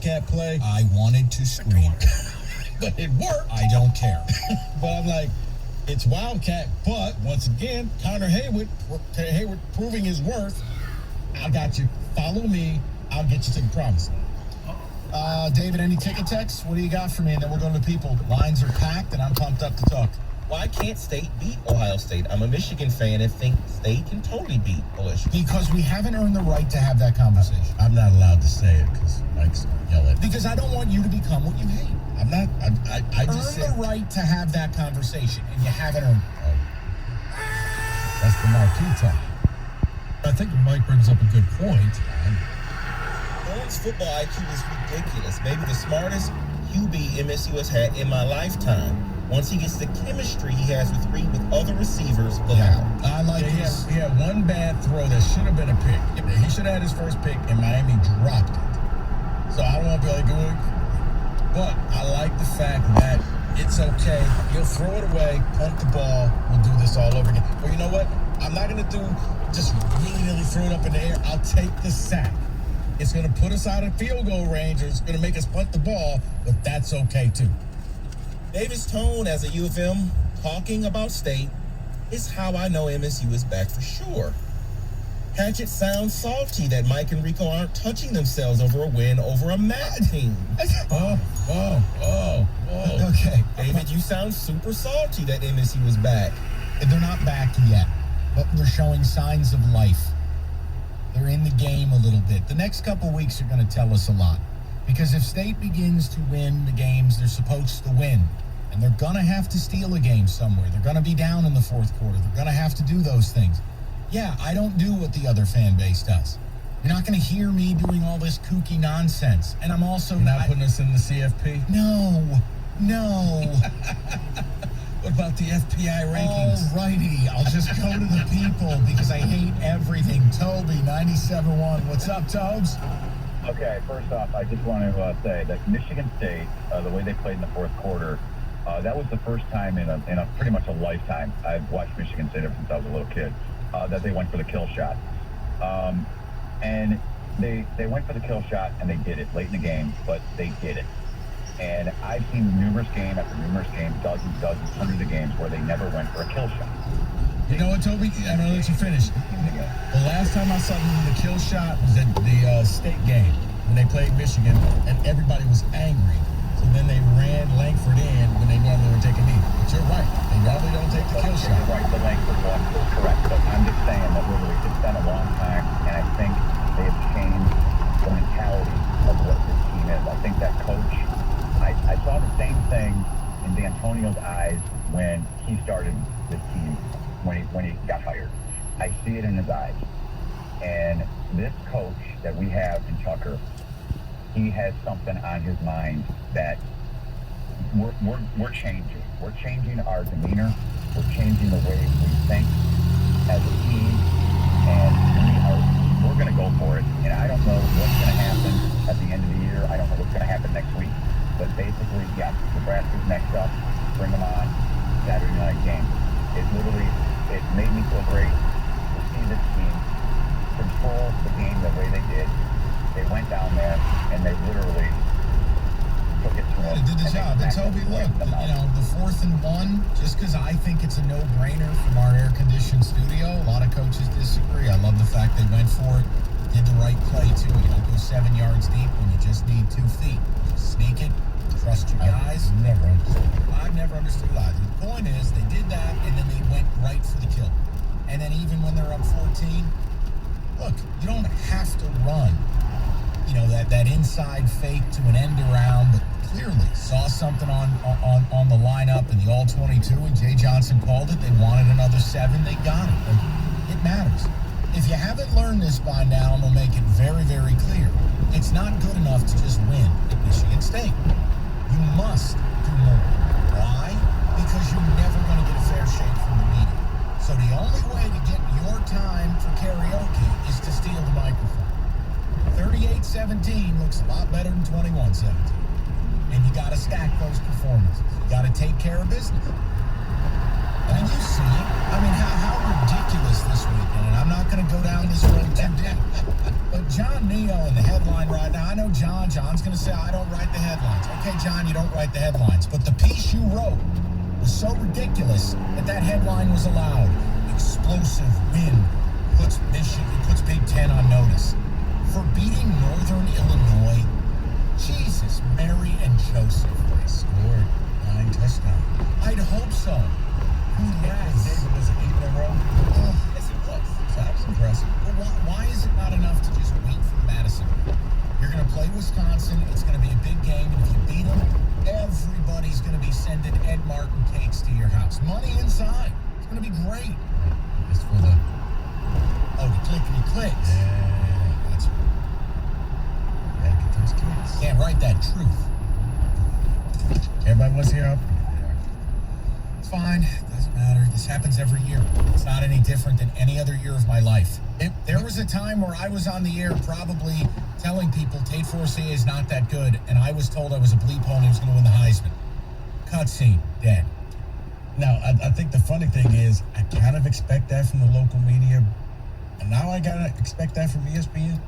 Wildcat play. I wanted to scream. But it worked. I don't care. But I'm like, it's Wildcat, but once again, Connor Hayward proving his worth. I got you. Follow me. I'll get you to the promised land. David, any ticket texts? What do you got for me? And then we'll go to the people. Lines are packed, and I'm pumped up to talk. Why can't State beat Ohio State? I'm a Michigan fan and think State can totally beat OSU. Because we haven't earned the right to have that conversation. I'm not allowed to say it because Mike's going to yell at me. Because I don't want you to become what you hate. I'm not. I just Earn said the right to have that conversation, and you haven't earned it. That's the marquee time. I think Mike brings up a good point. Owen's football IQ is ridiculous. Maybe the smartest QB MSU has had in my lifetime. Once he gets the chemistry he has with other receivers, look out. I like this. He had one bad throw that should have been a pick. He should have had his first pick, and Miami dropped it. So I don't want to be like, but I like the fact that it's okay. He'll throw it away, punt the ball. We'll do this all over again. But you know what? I'm not going to do just really throw it up in the air. I'll take the sack. It's going to put us out of field goal range, or it's going to make us punt the ball, but that's okay too. David's tone as a U of M talking about State is how I know MSU is back for sure. Hatchet sounds salty that Mike and Rico aren't touching themselves over a win over a MAC team. Okay. David, you sound super salty that MSU is back. They're not back yet, but they're showing signs of life. They're in the game a little bit. The next couple weeks are going to tell us a lot. Because if State begins to win the games they're supposed to win, and they're going to have to steal a game somewhere, they're going to be down in the fourth quarter, they're going to have to do those things. Yeah, I don't do what the other fan base does. You're not going to hear me doing all this kooky nonsense. And I'm also not putting us in the CFP? No. What about the FPI rankings? Alrighty, I'll just go to the people because I hate everything. Toby, 97.1. What's up, Tobes? Okay, first off, I just want to say that Michigan State, the way they played in the fourth quarter, that was the first time in a pretty much a lifetime, I've watched Michigan State ever since I was a little kid, that they went for the kill shot. And they went for the kill shot, and they did it late in the game, but they did it. And I've seen numerous game after numerous game, dozens, hundreds of games where they never went for a kill shot. You know what, Toby? I don't let you finish. The last time I saw them do the kill shot was at the state game when they played Michigan, and everybody was angry. So then they ran Langford in when they normally would take a knee. But you're right. They normally don't take the kill shot. You're right, the Langford one is correct. But I'm just saying that literally it's been a long time, and I think they have changed the mentality of what this team is. I think that coach, I saw the same thing in D'Antonio's eyes when he started this team, when he got hired. I see it in his eyes. And this coach that we have in Tucker, he has something on his mind that we're changing. We're changing our demeanor. We're changing the way we think as a team. And we're going to go for it. And I don't know what's going to happen at the end of the year. I don't know what's going to happen next week. But basically, yes, Nebraska's next up. Bring them on. Saturday night game. It made me feel great to see this team control the game the way they did. They went down there and they literally took it to them. They did the job. And Toby, look, the 4th and 1, just because I think it's a no-brainer from our air-conditioned studio, a lot of coaches disagree. I love the fact they went for it, did the right play, too. You don't go 7 yards deep when you just need 2 feet. Just sneak it, trust your guys. I've never understood it either. The point is, they did that, and then they went right for the kill. And then even when they're up 14, look, you don't have to run, that inside fake to an end around, but clearly saw something on the lineup in the All-22, and Jay Johnson called it. They wanted another 7. They got it. It matters. If you haven't learned this by now, I'm going to make it very, very clear. It's not good enough to just win at Michigan State. You must do more. Why? Because you're never going to get a fair shake from the media. So the only way to get your time for karaoke is to steal the microphone. 38-17 looks a lot better than 21-17. And you got to stack those performances. You got to take care of business. And you see it. I mean, how ridiculous this weekend. And I'm not going to go down this road too deep. But John Neo in the headline right now, I know John. John's going to say, I don't write the headlines. Okay, John, you don't write the headlines. But the piece you wrote was so ridiculous that headline was allowed. Explosive win puts Big Ten on notice. For beating Northern Illinois, Jesus, Mary and Joseph. They scored 9 touchdowns. I'd hope so. Yes. David, was it 8 in a row? Oh, Yes, it was. So that was impressive. but why is it not enough to just wait for Madison? You're going to play Wisconsin. It's going to be a big game. And if you beat them, everybody's going to be sending Ed Martin cakes to your house. Money inside. It's going to be great. It's for the... Oh, the clickety clicks. Yeah, That's gotta get those kids. can't write that truth. Everybody wants to hear up. It's fine. Doesn't matter. This happens every year. It's not any different than any other year of my life. There was a time where I was on the air probably telling people Tate Forcier is not that good, and I was told I was a bleep hole and he was going to win the Heisman. Cutscene. Dead. Now, I think the funny thing is, I kind of expect that from the local media, and now I gotta expect that from ESPN.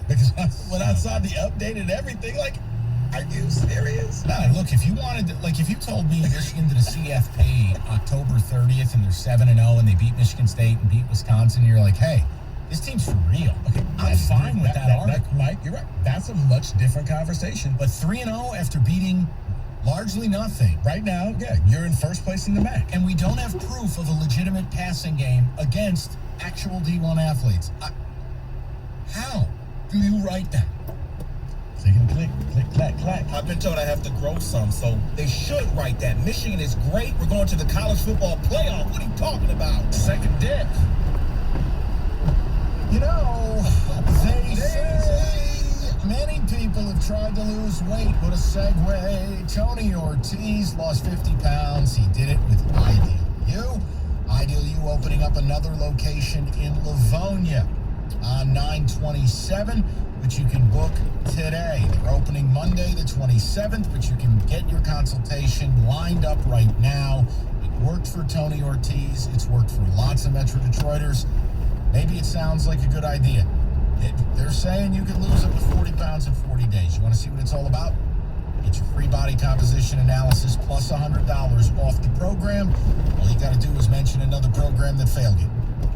Because when I saw the update and everything, like, are you serious? Nah, look, if you told me Michigan did a CFP October 30th and they're 7-0 and they beat Michigan State and beat Wisconsin, you're like, hey, this team's for real. Okay, I'm fine with that article. Mike, you're right. That's a much different conversation. But 3-0 after beating largely nothing. Right now, yeah, you're in first place in the MAC. And we don't have proof of a legitimate passing game against actual D1 athletes. How do you write that? So you can click, clack, clack. I've been told I have to grow some, so they should write that. Michigan is great. We're going to the college football playoff. What are you talking about? Second dick. You know, they say many people have tried to lose weight. What a segue. Tony Ortiz lost 50 pounds. He did it with Ideal U. Ideal U opening up another location in Livonia on 9/27, which you can book today. They're opening Monday the 27th, but you can get your consultation lined up right now. It worked for Tony Ortiz. It's worked for lots of Metro Detroiters. Maybe it sounds like a good idea. They're saying you can lose up to 40 pounds in 40 days. You want to see what it's all about? Get your free body composition analysis plus $100 off the program. All you got to do is mention another program that failed you.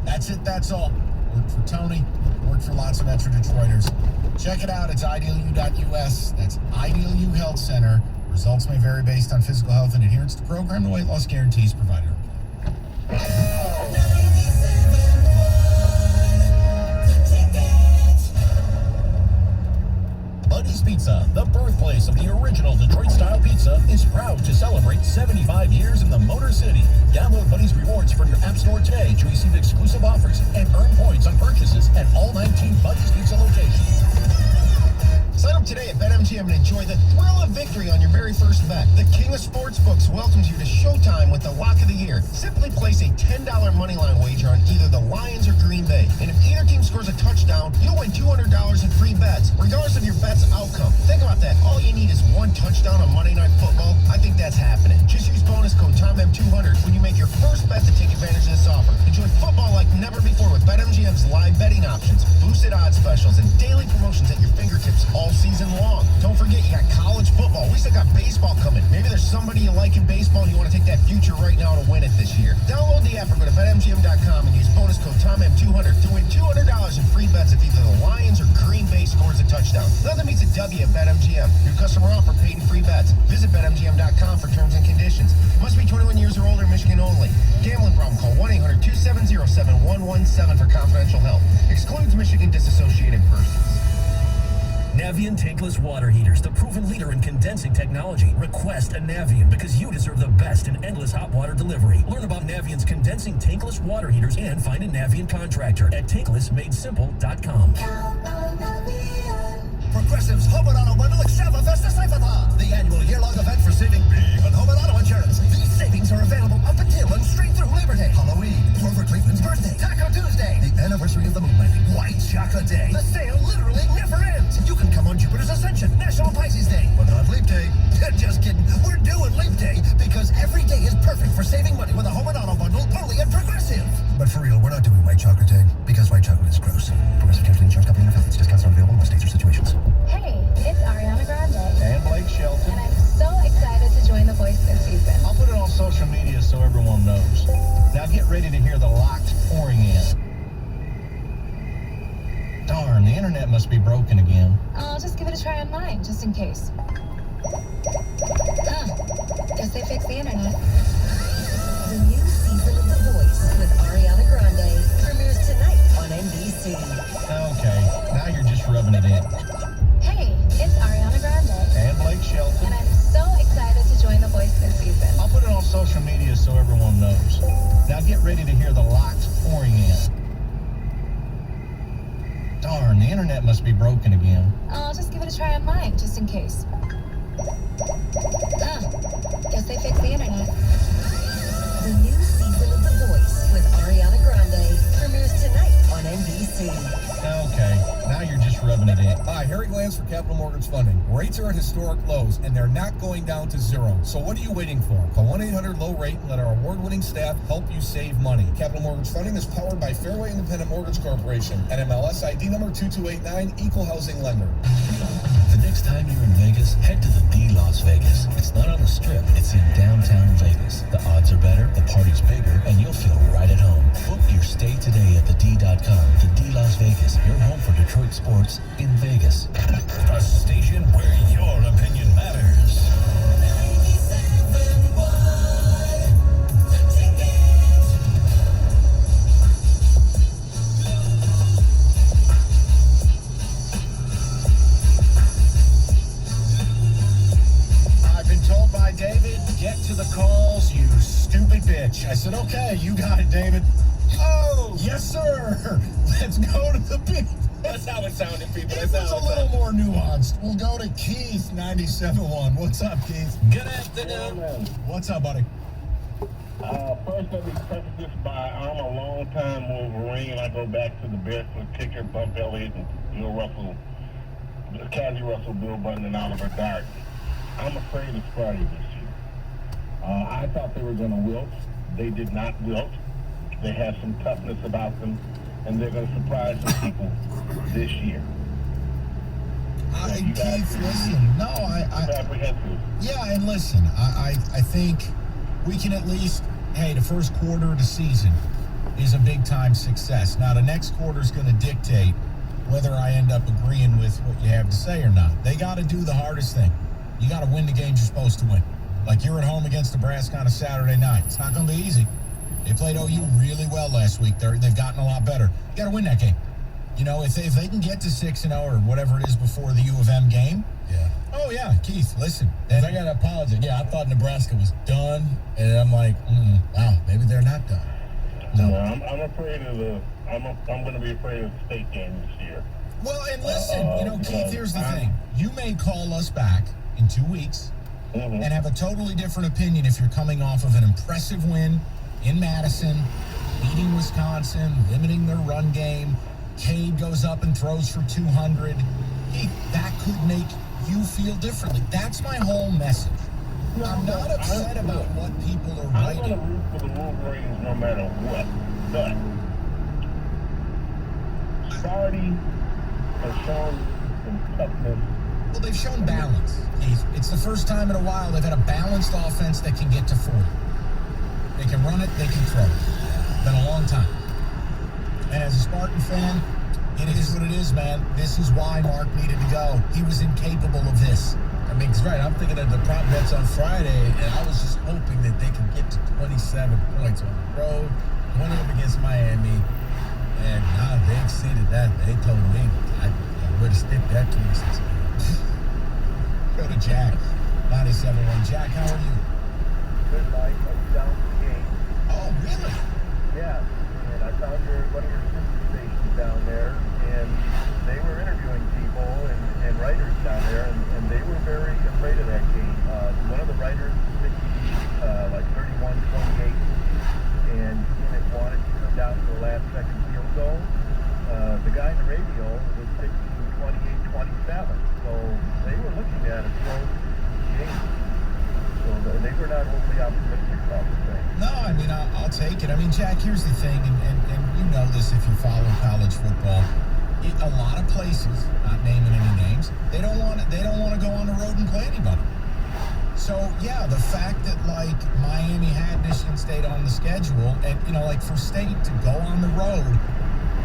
That's it. That's all. Worked for Tony. Worked for lots of Metro Detroiters. Check it out. It's idealu.us. That's Ideal U Health Center. Results may vary based on physical health and adherence to program. The weight loss guarantees provided. Buddy's Pizza, the birthplace of the original Detroit-style pizza, is proud to celebrate 75 years in the Motor City. Download Buddy's Rewards from your App Store today to receive exclusive offers and earn points on purchases at all 19 Buddy's Pizza locations. Sign up today at BetMGM and enjoy the thrill of victory on your very first bet. The King of Sportsbooks welcomes you to Showtime with the Lock of the Year. Simply place a $10 moneyline wager on either the Lions or Green Bay. And if either team scores a touchdown, you'll win $200 in free bets, regardless of your bet's outcome. Think about that. All you need is one touchdown on Monday Night Football. I think that's happening. Just use bonus code TIMEM200 when you make your first bet to take advantage of this offer. Enjoy football like never before with BetMGM's live betting options, boosted odds specials, and daily promotions at your fingertips all season long. Don't forget, you got college football. We still got baseball coming. Maybe there's somebody you like in baseball and you want to take that future right now to win it this year. Download the app or go to BetMGM.com and use bonus code TIMEM200 to win $200 in free bets if either the Lions or Green Bay scores a touchdown. Nothing beats a W at BetMGM. New customer offer, paid and free bets. Visit BetMGM.com for terms and conditions. Must be 21 years or older, Michigan only. Gambling problem, call 1-800-270-7117 for confidential help. Excludes Michigan disassociated persons. Navien tankless water heaters, the proven leader in condensing technology. Request a Navien because you deserve the best in endless hot water delivery. Learn about Navien's condensing tankless water heaters and find a Navien contractor at tanklessmadesimple.com. Progressive's Home and Auto Bundle Extrava-Festa Cypher-Thon, the annual year-long event for saving big on home and auto insurance. These savings are available up until and straight through Labor Day, Halloween, Grover Cleveland's birthday, Taco Tuesday, the anniversary of the moon landing, White Chocolate Day. The sale literally never ends. You can come on Jupiter's Ascension, National Pisces Day, but not Leap Day. Just kidding. We're doing Leap Day because every day is perfect for saving money with a Home and Auto Bundle only at Progressive. But for real, we're not doing White Chocolate Day because white chocolate is gross. Progressive Casualty Insurance Company and affiliates. Discounts not available in most states or situations. Hey, it's so everyone knows. Now get ready to hear the locks pouring in. Darn, the internet must be broken again. I'll just give it a try on mine, just in case. Huh. Guess they fixed the internet. The new season of The Voice with Ariana Grande premieres tonight on NBC. Okay, now you're just rubbing it in. Hey, it's Ariana Grande. And Blake Shelton. And I'm so excited to join The Voice this season. I'll put it on social media so everyone knows. Now get ready to hear the locks pouring in. Darn, the internet must be broken again. I'll just give it a try on mine, just in case. Huh. Guess they fixed the internet. The new season of The Voice with Ariana Grande premieres tonight on NBC. Okay, now you're just rubbing it in. Hi, Harry Glantz for Capital Mortgage Funding. Rates are at historic lows, and they're not going down to zero. So what are you waiting for? Call 1-800-LOW-RATE and let our award-winning staff help you save money. Capital Mortgage Funding is powered by Fairway Independent Mortgage Corporation, and MLS ID number 2289, Equal Housing Lender. The next time you're in Vegas, head to the D Las Vegas. It's not on the Strip, it's in downtown Vegas. The odds are better, the party's bigger, and you'll feel right at home. Book your stay today at thed.com. The D Las Vegas, your home for Detroit sports in Vegas. A station where your opinion matters. David, get to the calls, you stupid bitch. I said, okay, you got it, David. Oh, yes, sir. Let's go to the beat. That's how it sounded, people. It was a little more nuanced. We'll go to Keith, 97.1. What's up, Keith? Good afternoon. What's up, buddy? First, let me preface this by I'm a long-time Wolverine. I go back to the barefoot kicker, Bump Elliott, and Bill Russell, Cassie Russell, Bill Button, and Oliver Dart. I'm afraid of Sparty this year. I thought they were going to wilt. They did not wilt. They have some toughness about them, and they're going to surprise some people this year. Keith, listen. No, apprehensive. Yeah, and listen, I think we can at least, hey, the first quarter of the season is a big-time success. Now, the next quarter is going to dictate whether I end up agreeing with what you have to say or not. They got to do the hardest thing. You got to win the games you're supposed to win. Like you're at home against Nebraska on a Saturday night. It's not going to be easy. They played OU really well last week. They've gotten a lot better. You got to win that game. You know, if they can get to 6-0 or whatever it is before the U of M game. Yeah. Oh, yeah, Keith, listen. I got to apologize. Yeah, I thought Nebraska was done, and I'm like, wow, maybe they're not done. No, I'm afraid of I'm going to be afraid of the state game this year. Well, and listen, Keith, here's the thing. You may call us back in 2 weeks and have a totally different opinion if you're coming off of an impressive win in Madison, beating Wisconsin, limiting their run game. Cade goes up and throws for 200. That could make you feel differently. That's my whole message. I'm not upset about what people are I'm writing. going to root for the Wolverines no matter what. But Sparty has shown some toughness. Well, they've shown balance, Keith. It's the first time in a while they've had a balanced offense that can get to 40. They can run it, they can throw it. Been a long time. And as a Spartan fan, it is what it is, man. This is why Mark needed to go. He was incapable of this. I mean, it's right. I'm thinking of the prop bets on Friday, and I was just hoping that they could get to 27 points on the road, going up against Miami. And they exceeded that. They told me I would have stick that 26. Go to Jack, 97.1. Jack, how are you? Good night. I was down at the game. Oh, really? Yeah. And I found one of your sister stations down there, and they were interviewing people and writers down there, and they were very afraid of that game. One of the writers was 31-28, and it wanted to come down to the last second field goal. The guy in the radio was 28-27. So they were looking at a close game. So they were not overly optimistic about the thing. No, I mean, I'll take it. I mean, Jack, here's the thing, and you know this if you follow college football. A lot of places, not naming any names, they don't want to go on the road and play anybody. So, yeah, the fact that, like, Miami had Michigan State on the schedule, and, you know, like, for State to go on the road,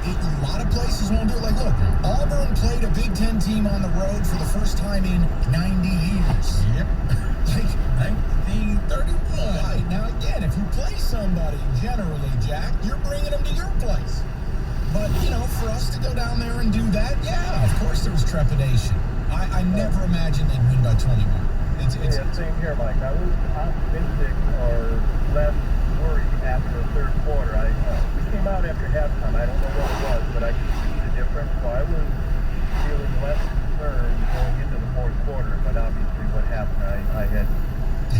a lot of places won't do it. Like, look, Auburn played a Big Ten team on the road for the first time in 90 years. Yep. Like, 1931. Right. Now, again, if you play somebody, generally, Jack, you're bringing them to your place. But, you know, for us to go down there and do that, yeah, of course there was trepidation. I never imagined they'd win by 21. Yeah, same here, Mike. I was optimistic or less worried after the third quarter. We came out after halftime. I don't know what it was, but I could see the difference. So I was feeling less concerned going into the fourth quarter. But obviously what happened, I had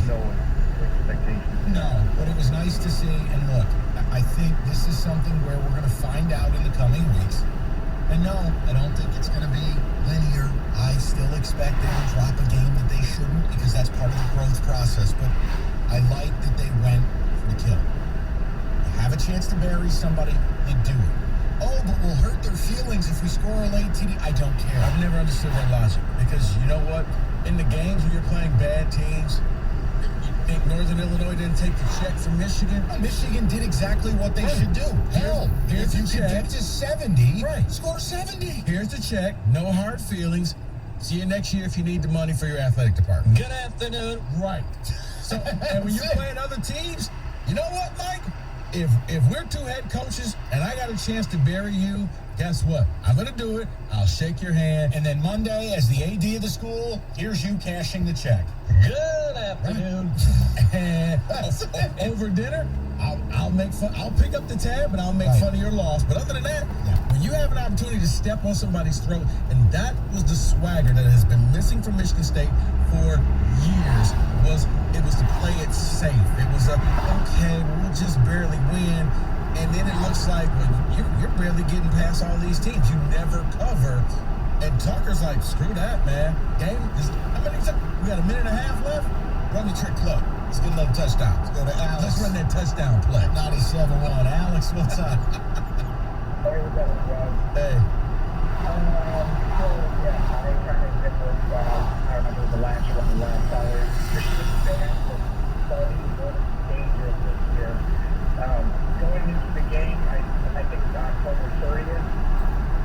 no expectations. No, but it was nice to see. And look, I think this is something where we're going to find out in the coming weeks. And no, I don't think it's going to be linear. I still expect them to drop a game that they shouldn't, because that's part of the growth process. But I like that they went for the kill. You have a chance to bury somebody, you do it. Oh, but we'll hurt their feelings if we score a late TD. I don't care. I've never understood that logic, because you know what? In the games when you're playing bad teams, you think Northern Illinois didn't take the check from Michigan? Well, Michigan did exactly what they should do. Hell, here's if you the can check. get to 70, Right. score 70. Here's the check. No hard feelings. See you next year if you need the money for your athletic department. Good afternoon. Right. So, and when you're playing other teams, you know what, Mike? If we're two head coaches and I got a chance to bury you, guess what? I'm going to do it. I'll shake your hand. And then Monday, as the AD of the school, here's you cashing the check. Good afternoon. And over dinner, I'll make fun. I'll pick up the tab and I'll make fun of your loss. But other than that, when you have an opportunity to step on somebody's throat, and that was the swagger that has been missing from Michigan State for years, it was to play it safe. It was okay, we'll just barely win. And then it looks like, well, you're barely getting past all these teams. You never cover. And Tucker's like, screw that, man. Game is, how many times? We got a minute and a half left. Run the trick club. Let's get another touchdown. Let's go to Alex. Let's run that touchdown play. 97-1. Alex, what's up? Hey, what's up, guys? Hey. So, yeah, I kind of did this, I remember the last hour. Michigan State was starting to look dangerous this year. Going into the game, I think it's October 30th.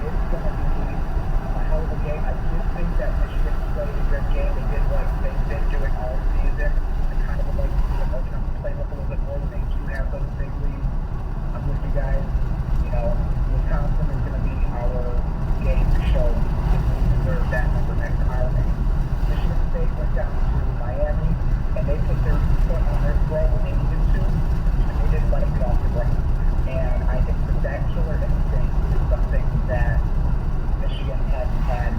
It's going to be a hell of a game. I just think that Michigan played a good game. They did what they've been doing all season. I kind of would like to see them open up the playbook a little bit more when they do have those big leads. I'm with you guys. You know, Wisconsin is going to be our game to show if we deserve that number next to our name. Michigan State went down to Miami, and they put their foot on their throat when they needed to, and they didn't let it get off the ground. And I think that killer instinct is something that Michigan hasn't had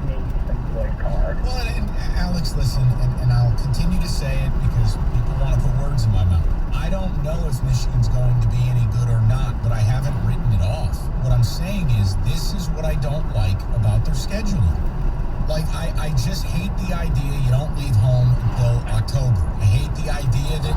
maybe since Lloyd Carr. Well, and Alex, listen, and I'll continue to say it because people want to put words in my mouth. I don't know if Michigan's going to be any good or not, but I haven't written it off. What I'm saying is this is what I don't like about their scheduling. Like, I just hate the idea you don't leave home until October. I hate the idea that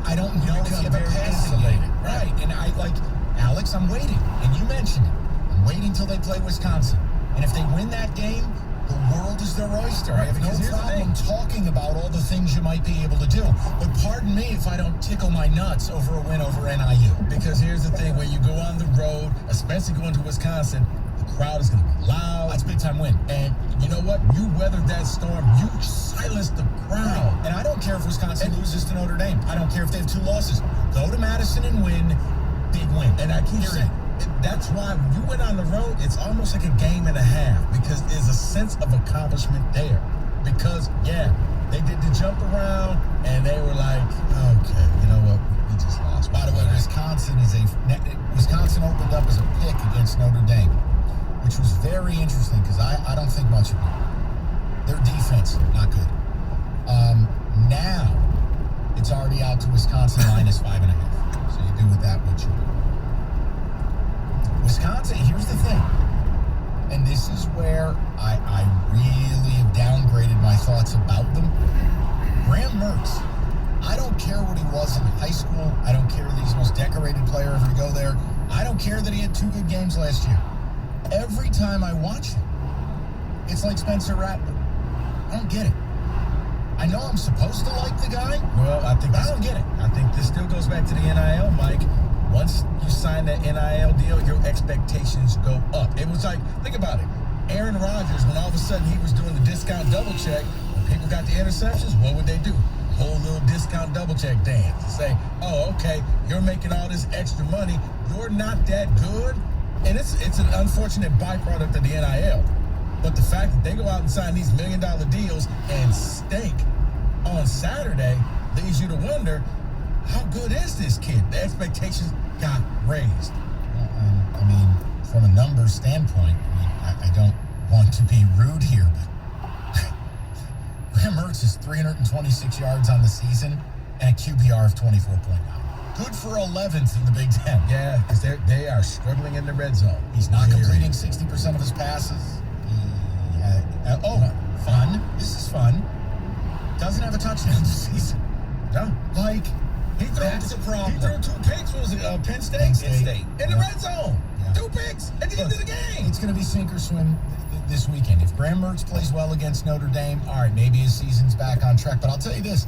I don't know if you have a passing game. Right, and Alex, I'm waiting, and you mentioned it. I'm waiting till they play Wisconsin. And if they win that game, the world is their oyster. I have no problem talking about all the things you might be able to do. But pardon me if I don't tickle my nuts over a win over NIU. Because here's the thing, when you go on the road, especially going to Wisconsin, the crowd is going to be loud. That's a big time win. And you know what? You weathered that storm. You silenced the crowd. And I don't care if Wisconsin loses to Notre Dame. I don't care if they have 2 losses. Go to Madison and win. Big win. And I keep saying, that's why when you went on the road, it's almost like a game and a half, because there's a sense of accomplishment there. Because, yeah, they did the jump around, and they were like, okay, you know what? We just lost. By the way, Wisconsin opened up as a pick against Notre Dame, which was very interesting because I don't think much of it. Their defense, not good. Now, it's already out to Wisconsin minus 5.5. So you do with that what you will. Wisconsin, here's the thing, and this is where I really have downgraded my thoughts about them. Graham Mertz, I don't care what he was in high school. I don't care that he's the most decorated player ever to go there. I don't care that he had 2 good games last year. Every time I watch him, it's like Spencer Rattler. I don't get it. I know I'm supposed to like the guy. Well, I think I don't get it. I think this still goes back to the NIL, Mike. Once you sign that NIL deal, your expectations go up. It was like, think about it. Aaron Rodgers, when all of a sudden he was doing the discount double check, when people got the interceptions, what would they do? Whole little discount double check dance and say, oh, okay, you're making all this extra money. You're not that good. And it's an unfortunate byproduct of the NIL. But the fact that they go out and sign these $1 million deals and stink on Saturday leads you to wonder, how good is this kid? The expectations got raised. I mean, from a numbers standpoint, I don't want to be rude here, but Graham Mertz is 326 yards on the season and a QBR of 24.9. Good for 11th in the Big Ten. Yeah, because they are struggling in the red zone. He's not completing 60% of his passes. Fun. This is fun. Doesn't have a touchdown this season. No. Like, that's a problem. He threw 2 picks. Was it Penn State? Penn State. In the red zone. Yeah. 2 picks at the end of the game. It's going to be sink or swim this weekend. If Graham Mertz plays well against Notre Dame, all right, maybe his season's back on track. But I'll tell you this,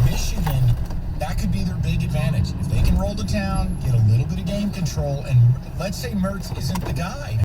Michigan, that could be their big advantage. If they can roll to town, get a little bit of game control, and let's say Mertz isn't the guy.